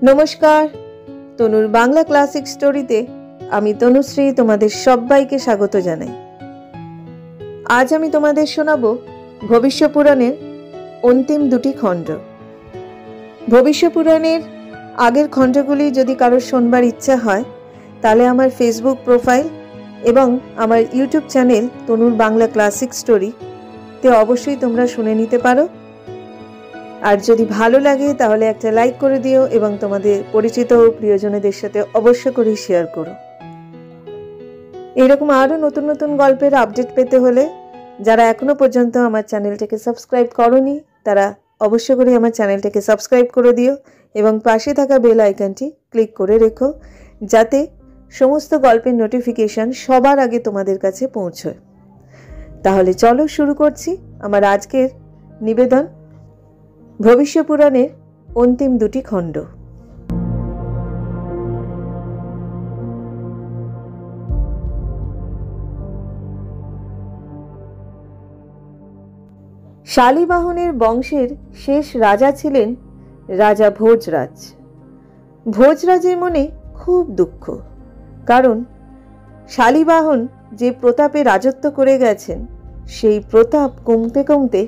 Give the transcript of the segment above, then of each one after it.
নমস্কার, তনুর বাংলা ক্লাসিক স্টোরিতে আমি তনুশ্রী তোমাদের সবাইকে স্বাগত জানাই। আজ আমি তোমাদের শোনাবো ভবিষ্য পুরাণের অন্তিম দুটি খণ্ড। ভবিষ্য পুরাণের আগের খণ্ডগুলি যদি কারোর শোনবার ইচ্ছা হয় তাহলে আমার ফেসবুক প্রোফাইল এবং আমার ইউটিউব চ্যানেল তনুর বাংলা ক্লাসিক স্টোরিতে অবশ্যই তোমরা শুনে নিতে পারো। আর যদি ভালো লাগে তাহলে একটা লাইক করে দিও এবং তোমাদের পরিচিত ও প্রিয়জনদের সাথে অবশ্য করে শেয়ার করো। এরকম আরও নতুন নতুন গল্পের আপডেট পেতে হলে যারা এখনো পর্যন্ত আমার চ্যানেলটাকে সাবস্ক্রাইব করোনি তারা অবশ্য করে আমার চ্যানেলটাকে সাবস্ক্রাইব করে দিও এবং পাশে থাকা বেল আইকনটি ক্লিক করে রেখো যাতে সমস্ত গল্পের নোটিফিকেশন সবার আগে তোমাদের কাছে পৌঁছয়। তাহলে চলো শুরু করছি আমার আজকের নিবেদন, ভবিষ্য পুরাণের অন্তিম দুটি খণ্ড। শালীবাহনের বংশের শেষ রাজা ছিলেন রাজা ভোজরাজ। ভোজরাজের মনে খুব দুঃখ, কারণ শালীবাহন যে প্রতাপে রাজত্ব করে গেছেন সেই প্রতাপ কমতে কমতে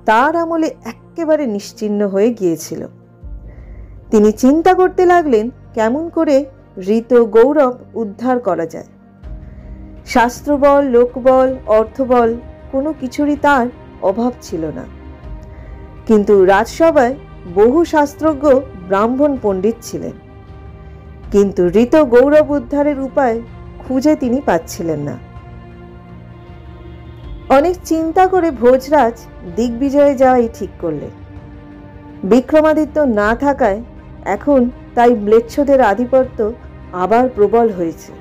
তার আমলে একেবারে নিশ্চিহ্ন হয়ে গিয়েছিল। তিনি চিন্তা করতে লাগলেন কেমন করে ঋত গৌরব উদ্ধার করা যায়। শাস্ত্রবল, লোকবল, অর্থবল কোনো কিছুরই তার অভাব ছিল না, কিন্তু রাজসভায় বহু শাস্ত্রজ্ঞ ব্রাহ্মণ পণ্ডিত ছিলেন, কিন্তু ঋত গৌরব উদ্ধারের উপায় খুঁজে তিনি পাচ্ছিলেন না। অনেক চিন্তা করে ভোজরাজ দিগ্বিজয়ে যাওয়াই ঠিক করলেন। বিক্রমাদিত্য না থাকায় এখন তাই ম্লেচ্ছদের আধিপত্য আবার প্রবল হয়েছে।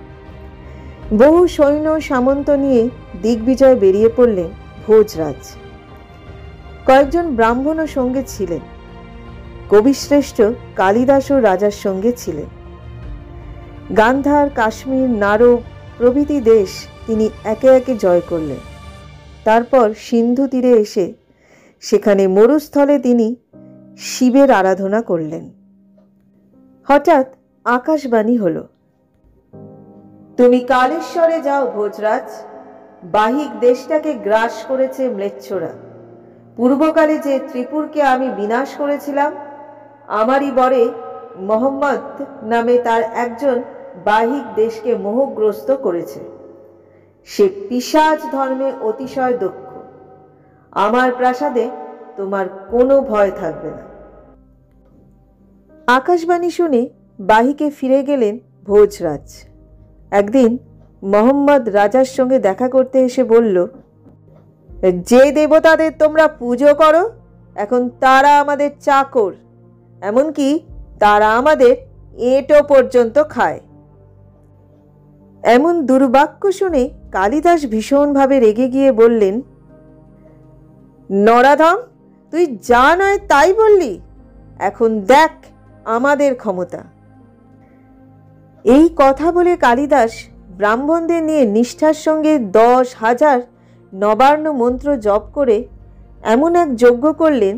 বহু সৈন্য সামন্ত নিয়ে দিগ্বিজয় বেরিয়ে পড়লেন ভোজরাজ। কয়েকজন ব্রাহ্মণও সঙ্গে ছিলেন। কবিশ্রেষ্ঠ কালিদাসও রাজার সঙ্গে ছিলেন। গান্ধার, কাশ্মীর, নারব প্রভৃতি দেশ তিনি একে একে জয় করলেন। তারপর সিন্ধু তীরে এসে সেখানে মরুস্থলে তিনি শিবের আরাধনা করলেন। হঠাৎ আকাশবাণী হলো, তুমি কালেশ্বরে যাও ভোজরাজ, বাহিক দেশটাকে গ্রাস করেছে ম্লেচ্ছরা। পূর্বকালে যে ত্রিপুরকে আমি বিনাশ করেছিলাম, আমারই বরে মোহাম্মদ নামে তার একজন বাহিক দেশকে মোহগ্রস্ত করেছে। সে পিশাচ ধর্মে অতিশয় দক্ষ। আমার প্রাসাদে তোমার কোনো ভয় থাকবে না। আকাশবাণী শুনে বাহিকে ফিরে গেলেন ভোজরাজ। একদিন মোহাম্মদ রাজার সঙ্গে দেখা করতে এসে বলল, যে দেবতাদের তোমরা পুজো করো এখন তারা আমাদের চাকর, এমনকি তারা আমাদের এঁটো পর্যন্ত খায়। এমন দুর্বাক্য শুনে কালিদাস ভীষণভাবে রেগে গিয়ে বললেন, নরাধম, তুই যা নয় তাই বললি, এখন দেখ আমাদের ক্ষমতা। এই কথা বলে কালিদাস ব্রাহ্মণদের নিয়ে নিষ্ঠার সঙ্গে 10,000 নবার্ণ মন্ত্র জপ করে এমন এক যজ্ঞ করলেন,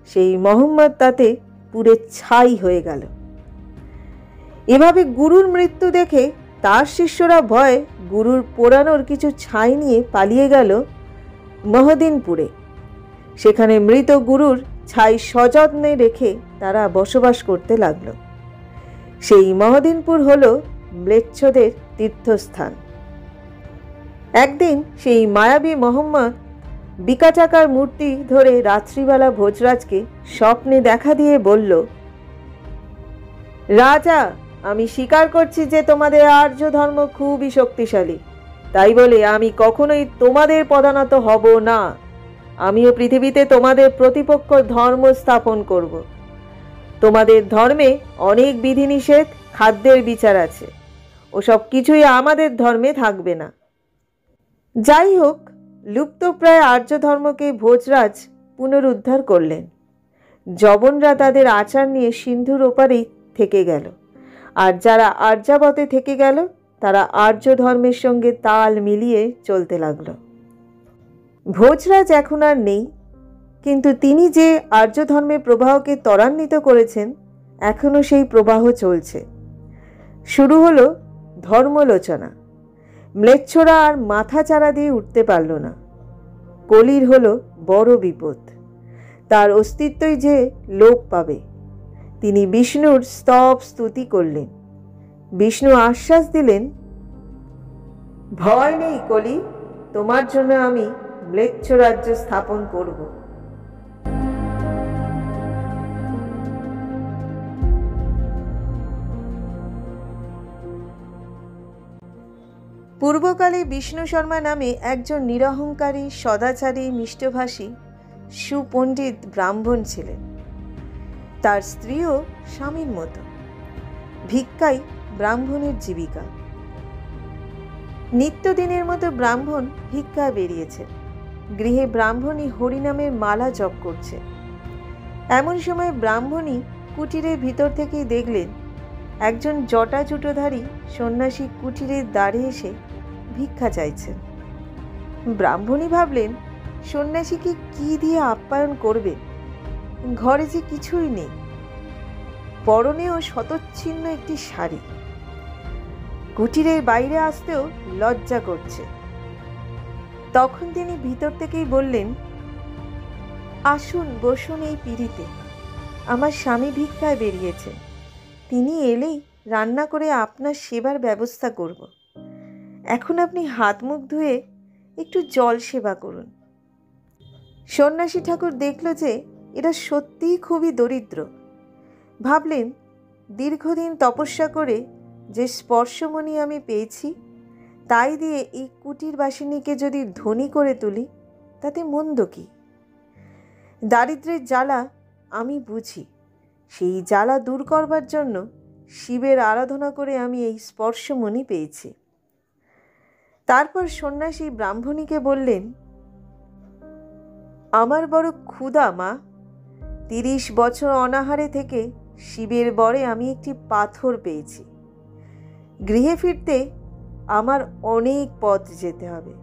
সেই মোহাম্মদ তাতে পুড়ে ছাই হয়ে গেল। এভাবে গুরুর মৃত্যু দেখে তার শিষ্যরা ভয়ে গুরুর পোড়ানোর কিছু ছাই নিয়ে পালিয়ে গেল মহদিনপুরে। সেখানে মৃত গুরুর ছাই সযত্নে রেখে তারা বসবাস করতে লাগলো। সেই মহদিনপুর হল ম্লেচ্ছদের তীর্থস্থান। একদিন সেই মায়াবী মোহাম্মদ বিকাটাকার মূর্তি ধরে রাত্রিবেলা ভোজরাজকে স্বপ্নে দেখা দিয়ে বলল, রাজা, আমি স্বীকার করছি যে তোমাদের আর্য ধর্ম খুবই শক্তিশালী, তাই বলে আমি কখনোই তোমাদের পদানত হব না। আমিও পৃথিবীতে তোমাদের প্রতিপক্ষ ধর্ম স্থাপন করব। তোমাদের ধর্মে অনেক বিধিনিষেধ, খাদ্যের বিচার আছে, ওসব কিছুই আমাদের ধর্মে থাকবে না। যাই হোক, লুপ্তপ্রায় আর্য ধর্মকে ভোজরাজ পুনরুদ্ধার করলেন। যবনরা তাদের আচার নিয়ে সিন্ধুর ওপারেই থেকে গেল, আর যারা আর্যাবতে থেকে গেল তারা আর্য ধর্মের সঙ্গে তাল মিলিয়ে চলতে লাগলো। ভোজরাজ এখন আর নেই, কিন্তু তিনি যে আর্য ধর্মের প্রবাহকে ত্বরান্বিত করেছেন এখনো সেই প্রবাহ চলছে। শুরু হলো ধর্মলোচনা। ম্লেচ্ছরা আর মাথা চারা দিয়ে উঠতে পারল না। কলির হলো বড় বিপদ। তার অস্তিত্বই যে লোপ পাবে। তিনি বিষ্ণুর স্তব স্তুতি করলেন। বিষ্ণু আশ্বাস দিলেন, ভয় নেই কলি, তোমার জন্য আমি ম্লেচ্ছ রাজ্য স্থাপন করব। পূর্বকালে বিষ্ণু শর্মা নামে একজন নিরহংকারী, সদাচারী, মিষ্টভাষী, সুপণ্ডিত ব্রাহ্মণ ছিলেন। তার স্ত্রীও স্বামীর মতো। ভিক্ষাই ব্রাহ্মণের জীবিকা। নিত্যদিনের মতো ব্রাহ্মণ ভিক্ষা বেরিয়েছেন। গৃহে ব্রাহ্মণী হরিনামের মালা জপ করছে। এমন সময় ব্রাহ্মণী কুটিরের ভিতর থেকেই দেখলেন একজন জটাজুটোধারী সন্ন্যাসী কুটিরের দ্বারে এসে ভিক্ষা চাইছেন। ব্রাহ্মণী ভাবলেন, সন্ন্যাসীকে কি দিয়ে আপ্যায়ন করবে? ঘরে যে কিছুই নেই, পরনেও শতচ্ছিন্ন একটি শাড়ি। কুটিরের বাইরে আসতেও লজ্জা করছে। তখন তিনি ভিতর থেকেই বললেন, আসুন, বসুন এই পিঁড়িতে। আমার স্বামী ভিক্ষায় বেরিয়েছে। তিনি এলেই রান্না করে আপনার সেবার ব্যবস্থা করব। এখন আপনি হাত মুখ ধুয়ে একটু জল সেবা করুন। সন্ন্যাসী ঠাকুর দেখল যে এরা সত্যিই খুবই দরিদ্র। ভাবলেন, দীর্ঘদিন তপস্যা করে যে স্পর্শমণি আমি পেয়েছি, তাই দিয়ে এই কুটির বাসিনীকে যদি ধনী করে তুলি, তাতে মন্দ কি? দারিদ্র্যের জ্বালা আমি বুঝি। সেই জ্বালা দূর করবার জন্য শিবের আরাধনা করে আমি এই স্পর্শমণি পেয়েছি। তারপর সন্ন্যাসী ব্রাহ্মণীকে বললেন, আমার বড় ক্ষুধা মা। 30 বছর অনাহারে থেকে শিবের বরে আমি একটি পাথর পেয়েছি। গৃহে ফিরতে আমার অনেক পথ যেতে হবে।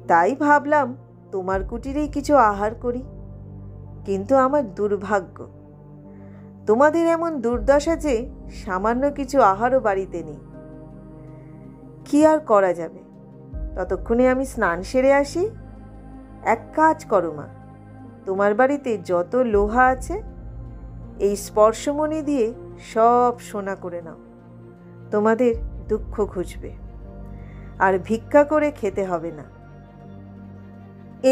তাই ভাবলাম তোমার কুটিরেই কিছু আহার করি। কিন্তু আমার দুর্ভাগ্য, তোমাদের এমন দুর্দশা যে সামান্য কিছু আহারও বাড়িতে নেই। কি আর করা যাবে? ততক্ষণে আমি স্নান সেরে আসি। এক কাজ করো মা, তোমার বাড়িতে যত লোহা আছে এই স্পর্শমণি দিয়ে সব সোনা করে নাও। তোমাদের দুঃখ ঘুচবে, আর ভিক্ষা করে খেতে হবে না।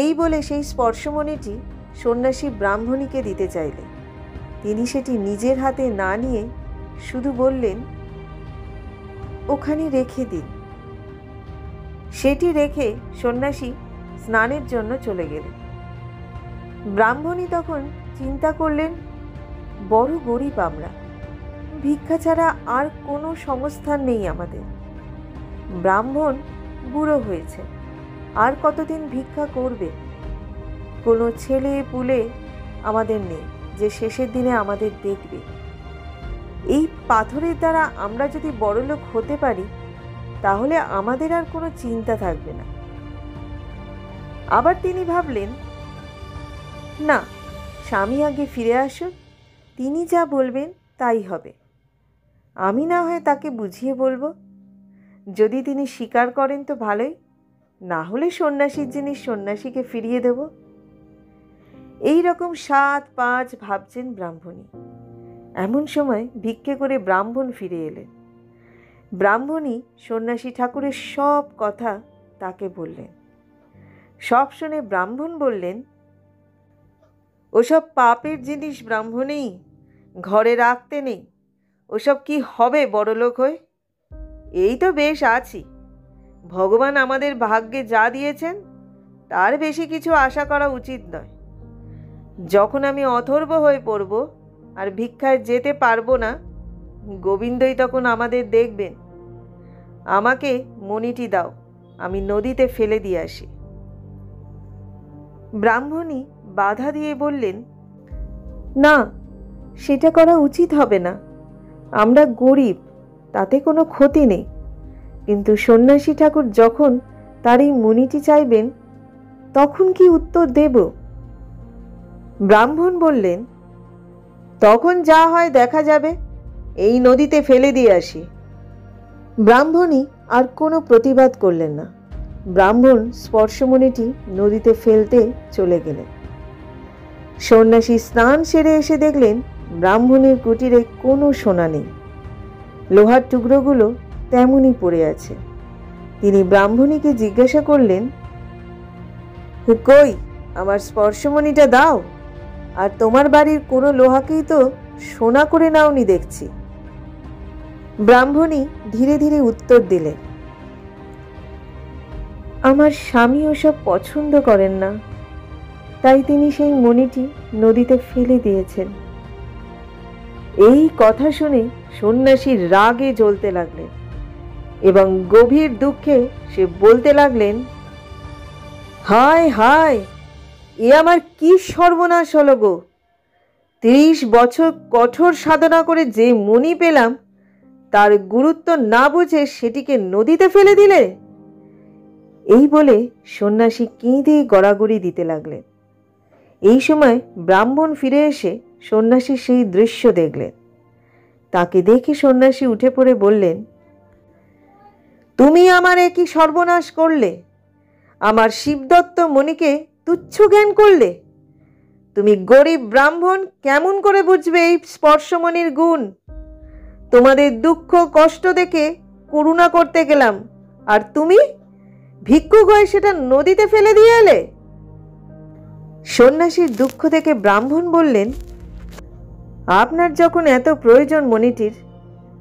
এই বলে সেই স্পর্শমণিটি সন্ন্যাসী ব্রাহ্মণীকে দিতে চাইলেন। তিনি সেটি নিজের হাতে না নিয়ে শুধু বললেন, ওখানে রেখে দিন। সেটি রেখে সন্ন্যাসী স্নানের জন্য চলে গেলেন। ব্রাহ্মণী তখন চিন্তা করলেন, বড় গরিব আমরা, ভিক্ষা ছাড়া আর কোনো সংস্থান নেই আমাদের। ব্রাহ্মণ বুড়ো হয়েছে, আর কতদিন ভিক্ষা করবে? কোনো ছেলে পুলে আমাদের নেই যে শেষের দিনে আমাদের দেখবে। এই পাথরের দ্বারা আমরা যদি বড়লোক হতে পারি, তাহলে আমাদের আর কোনো চিন্তা থাকবে না। আবার তিনি ভাবলেন, না, স্বামী আগে ফিরে আসুন, তিনি যা বলবেন তাই হবে। আমি না হয় তাকে বুঝিয়ে বলবো। যদি তিনি স্বীকার করেন তো ভালোই, না হলে সন্ন্যাসীর জিনিস সন্ন্যাসীকে ফিরিয়ে দেব। এই রকম 7-5 ভাবছেন ব্রাহ্মণী। এমন সময় ভিক্ষে করে ব্রাহ্মণ ফিরে এলেন। ব্রাহ্মণী সন্ন্যাসী ঠাকুরের সব কথা তাকে বললেন। সব শুনে ব্রাহ্মণ বললেন, ওসব পাপের জিনিস ব্রাহ্মণেই ঘরে রাখতে নেই। ওসব কি হবে বড়লোক হয়ে? এই তো বেশ আছি। ভগবান আমাদের ভাগ্যে যা দিয়েছেন তার বেশি কিছু আশা করা উচিত নয়। যখন আমি অথর্ব হয়ে পড়ব আর ভিক্ষায় যেতে পারবো না, গোবিন্দই তখন আমাদের দেখবেন। আমাকে মণিটি দাও, আমি নদীতে ফেলে দিয়ে আসি। ব্রাহ্মণী বাধা দিয়ে বললেন, না, সেটা করা উচিত হবে না। আমরা গরিব, তাতে কোনো ক্ষতি নেই। কিন্তু সন্ন্যাসী ঠাকুর যখন তার এই মণিটি চাইবেন, তখন কি উত্তর দেব? ব্রাহ্মণ বললেন, তখন যা হয় দেখা যাবে, এই নদীতে ফেলে দিয়ে আসি। ব্রাহ্মণী আর কোনো প্রতিবাদ করলেন না। ব্রাহ্মণ স্পর্শমণিটি নদীতে ফেলতে চলে গেলেন। সন্ন্যাসী স্নান সেরে এসে দেখলেন ব্রাহ্মণের কুটিরে কোনো সোনা নেই, লোহার টুকরোগুলো তেমনই পড়ে আছে। তিনি ব্রাহ্মণীকে জিজ্ঞাসা করলেন, কই আমার স্পর্শমণিটা দাও, আর তোমার বাড়ির কোনো লোহাকেই তো সোনা করে নাওনি দেখছি। ব্রাহ্মণী ধীরে ধীরে উত্তর দিলেন, আমার স্বামী ওসব পছন্দ করেন না, তাই তিনি সেই মণিটি নদীতে ফেলে দিয়েছেন। এই কথা শুনে সন্ন্যাসী রাগে জ্বলতে লাগলেন এবং গভীর দুঃখে সে বলতে লাগলেন, হায় হায়, এ আমার কি সর্বনাশ হলো গো! 30 বছর কঠোর সাধনা করে যে মণি পেলাম, তার গুরুত্ব না বুঝে সেটিকে নদীতে ফেলে দিলে। এই বলে সন্ন্যাসী কেঁদে গড়াগড়ি দিতে লাগলেন। এই সময় ব্রাহ্মণ ফিরে এসে সন্ন্যাসীর সেই দৃশ্য দেখলেন। তাকে দেখে সন্ন্যাসী উঠে পড়ে বললেন, তুমি আমার কি সর্বনাশ করলে? আমার শিবদত্ত মণিকে তুচ্ছ জ্ঞান করলে? তুমি গরিব ব্রাহ্মণ কেমন করে বুঝবে এই স্পর্শমণির গুণ? তোমাদের দুঃখ কষ্ট দেখে করুণা করতে গেলাম, আর তুমি ভিক্ষুক হয়ে সেটা নদীতে ফেলে দিয়ে এলে। সন্ন্যাসীর দুঃখ দেখে ব্রাহ্মণ বললেন, আপনার যখন এত প্রয়োজন মণিটির,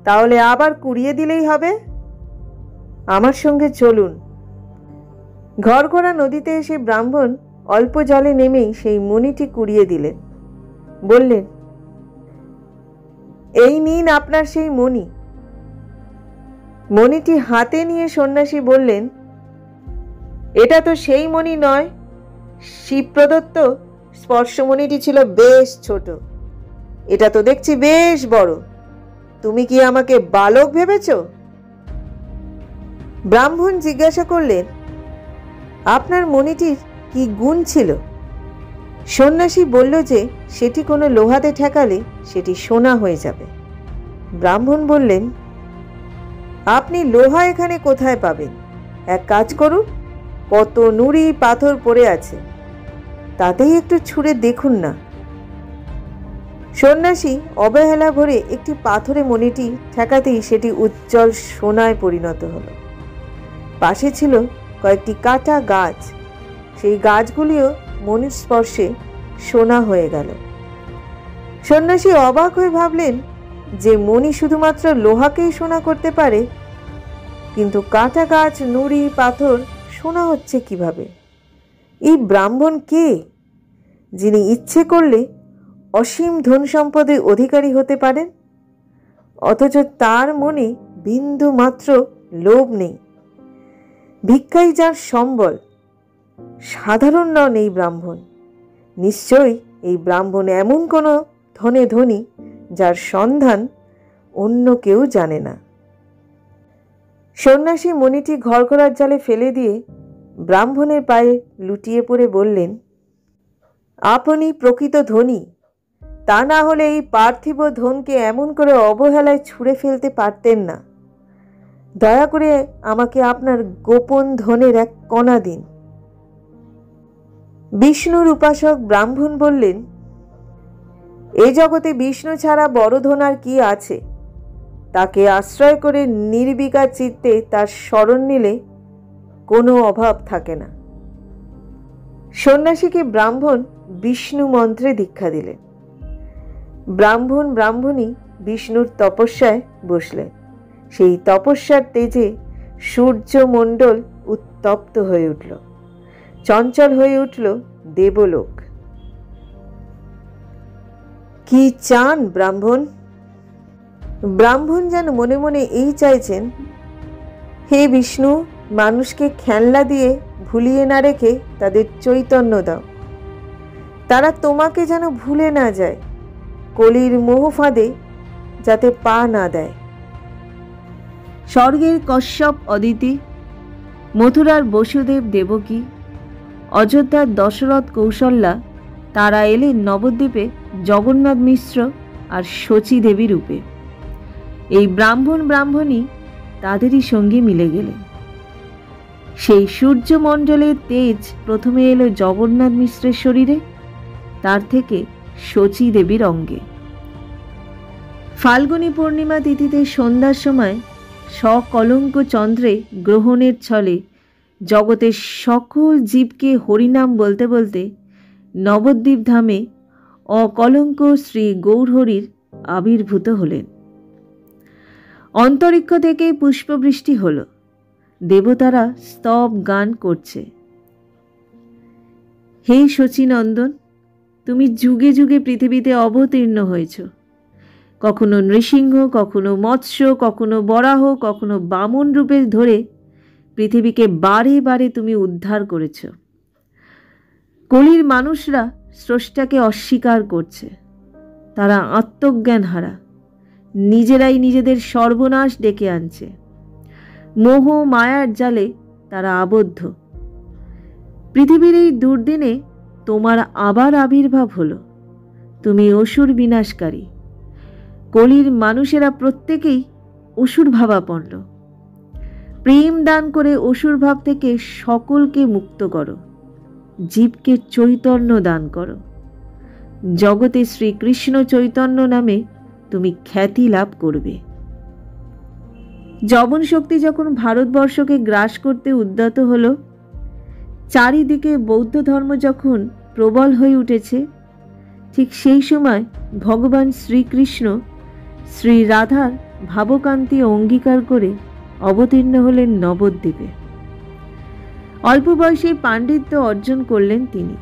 তাহলে আবার কুড়িয়ে দিলেই হবে। আমার সঙ্গে চলুন। ঘরঘরা নদীতে এসে ব্রাহ্মণ অল্প জলে নেমেই সেই মণিটি কুড়িয়ে দিলেন। বললেন, এই নিন আপনার সেই মণি। মণিটি হাতে নিয়ে সন্ন্যাসী বললেন, এটা তো সেই মণি নয়, শিব প্রদত্ত স্পর্শমণিটি ছিল বেশ ছোট, এটা তো দেখছি বেশ বড়। তুমি কি আমাকে বালক ভেবেছ? ব্রাহ্মণ জিজ্ঞাসা করলেন, আপনার মণিটির কি গুণ ছিল? সন্ন্যাসী বলল যে সেটি কোনো লোহাতে ঠেকালে সেটি সোনা হয়ে যাবে। ব্রাহ্মণ বললেন, আপনি লোহা এখানে কোথায় পাবেন? এক কাজ করুন, কত নুড়ি পাথর পড়ে আছে, তাতেই একটু ছুঁড়ে দেখুন না। সন্ন্যাসী অবহেলা ভরে একটি পাথরে মণিটি ঠেকাতেই সেটি উজ্জ্বল সোনায় পরিণত হলো। পাশে ছিল কয়েকটি কাটা গাছ, সেই গাছগুলিও মণির স্পর্শে সোনা হয়ে গেল। সন্ন্যাসী অবাক হয়ে ভাবলেন যে মণি শুধুমাত্র লোহাকেই সোনা করতে পারে, কিন্তু কাটা গাছ, নুড়ি, পাথর সোনা হচ্ছে কিভাবে? এই ব্রাহ্মণ কে, যিনি ইচ্ছে করলে অসীম ধন সম্পদের অধিকারী হতে পারেন, অথচ তার মনে বিন্দু মাত্র লোভ নেই? ভিক্ষাই যার সম্বল। সাধারণ নন এই ব্রাহ্মণ। নিশ্চয়ই এই ব্রাহ্মণ এমন কোনো ধনে ধনী যার সন্ধান অন্য কেউ জানে না। সন্ন্যাসী মণিটি ঘরঘরার জলে ফেলে দিয়ে ব্রাহ্মণের পায়ে লুটিয়ে পড়ে বললেন, আপনি প্রকৃত ধনী, তা না হলে এই পার্থিব ধনকে এমন করে অবহেলায় ছুঁড়ে ফেলতে পারতেন না। দয়া করে আমাকে আপনার গোপন ধনের এক কণা দিন। বিষ্ণুর উপাসক ব্রাহ্মণ বললেন, এ জগতে বিষ্ণু ছাড়া বড় ধন আর কি আছে? তাকে আশ্রয় করে নির্বিকার চিত্তে তার শরণ নিলে কোনো অভাব থাকে না। সন্ন্যাসীকে ব্রাহ্মণ বিষ্ণু মন্ত্রে দীক্ষা দিলেন। ব্রাহ্মণ ব্রাহ্মণী বিষ্ণুর তপস্যায় বসলেন। সেই তপস্যার তেজে সূর্যমণ্ডল উত্তপ্ত হয়ে উঠল, চঞ্চল হয়ে উঠল দেবলোক। কি চান ব্রাহ্মণ? ব্রাহ্মণ যেন মনে মনে এই চাইছেন, হে বিষ্ণু, মানুষকে খেলনা দিয়ে ভুলিয়ে না রেখে তাদের চৈতন্য দাও। তারা তোমাকে যেন ভুলে না যায়, কলির মোহ ফাঁদে যাতে পা না দেয়। স্বর্গের কশ্যপ অদিতি, মথুরার বসুদেব দেবকী, অযোধ্যার দশরথ কৌশল্যা, তারা এলেন নবদ্বীপে জগন্নাথ মিশ্র আর শচী দেবী রূপে। এই ব্রাহ্মণী তাদেরই সঙ্গে মিলে গেলেন। সেই সূর্যমণ্ডলের তেজ প্রথমে এলো জগন্নাথ মিশ্রের শরীরে, তার থেকে শচী দেবীর অঙ্গে। ফাল্গুনী পূর্ণিমা তিথিতে সন্ধ্যার সময় সকলঙ্ক চন্দ্রে গ্রহণের ছলে জগতের সকল জীবকে হরিনাম বলতে বলতে নবদ্বীপ ধামে অকলঙ্ক শ্রী গৌরহরির আবির্ভূত হলেন। অন্তরিক্ষ থেকে পুষ্পবৃষ্টি হল, দেবতারা স্তব গান করছে। হে শচীনন্দন, তুমি যুগে যুগে পৃথিবীতে অবতীর্ণ হয়েছ। কখনো নৃসিংহ, কখনো মৎস্য, কখনো বরাহ, কখনো বামন রূপে ধরে পৃথিবীকে বারে বারে তুমি উদ্ধার করেছ। কলির মানুষরা স্রষ্টাকে অস্বীকার করছে, তারা আত্মজ্ঞান হারা, নিজেরাই নিজেদের সর্বনাশ ডেকে আনছে। মোহ মায়ার জালে তারা আবদ্ধ। পৃথিবীর এই দুর্দিনে তোমার আবার আবির্ভাব হলো। তুমি অসুর বিনাশকারী। কলির মানুষেরা প্রত্যেকেই অসুর ভাবাপন্ন। প্রেম দান করে অসুর ভাব থেকে সকলকে মুক্ত করো, জীবকে চৈতন্য দান করো। জগতে শ্রীকৃষ্ণ চৈতন্য নামে তুমি খ্যাতি লাভ করবে। যবন শক্তি যখন ভারতবর্ষকে গ্রাস করতে উদ্যত হল, চারিদিকে বৌদ্ধ ধর্ম যখন প্রবল হয়ে উঠেছে, ঠিক সেই সময় ভগবান শ্রীকৃষ্ণ শ্রী রাধার ভাবকান্তি অঙ্গীকার করে অবতীর্ণ হলেন নবদ্বীপে। অল্প বয়সে পাণ্ডিত্য অর্জন করলেন তিনি।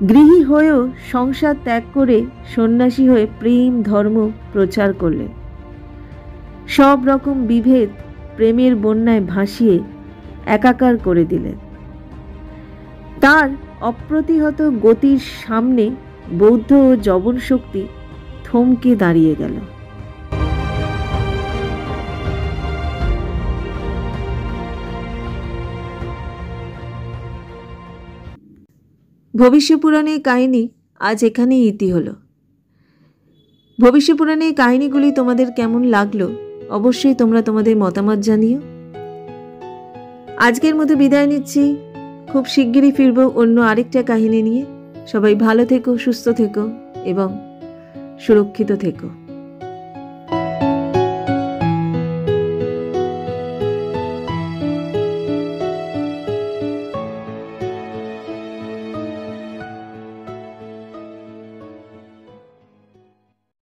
গৃহী হয়েও সংসার ত্যাগ করে সন্ন্যাসী হয়ে প্রেম ধর্ম প্রচার করলেন। সব রকম বিভেদ প্রেমের বন্যায় ভাসিয়ে একাকার করে দিলেন। তার অপ্রতিহত গতির সামনে বৌদ্ধ ও যবন শক্তি থমকে দাঁড়িয়ে গেল। ভবিষ্যপুরাণের কাহিনী আজ এখানেই ইতি হলো। ভবিষ্যপুরাণের কাহিনীগুলি তোমাদের কেমন লাগলো অবশ্যই তোমরা তোমাদের মতামত জানিও। আজকের মতো বিদায় নিচ্ছি। খুব শিগগিরই ফিরব অন্য আরেকটা কাহিনী নিয়ে। সবাই ভালো থেকো, সুস্থ থেকো এবং সুরক্ষিত থেকো।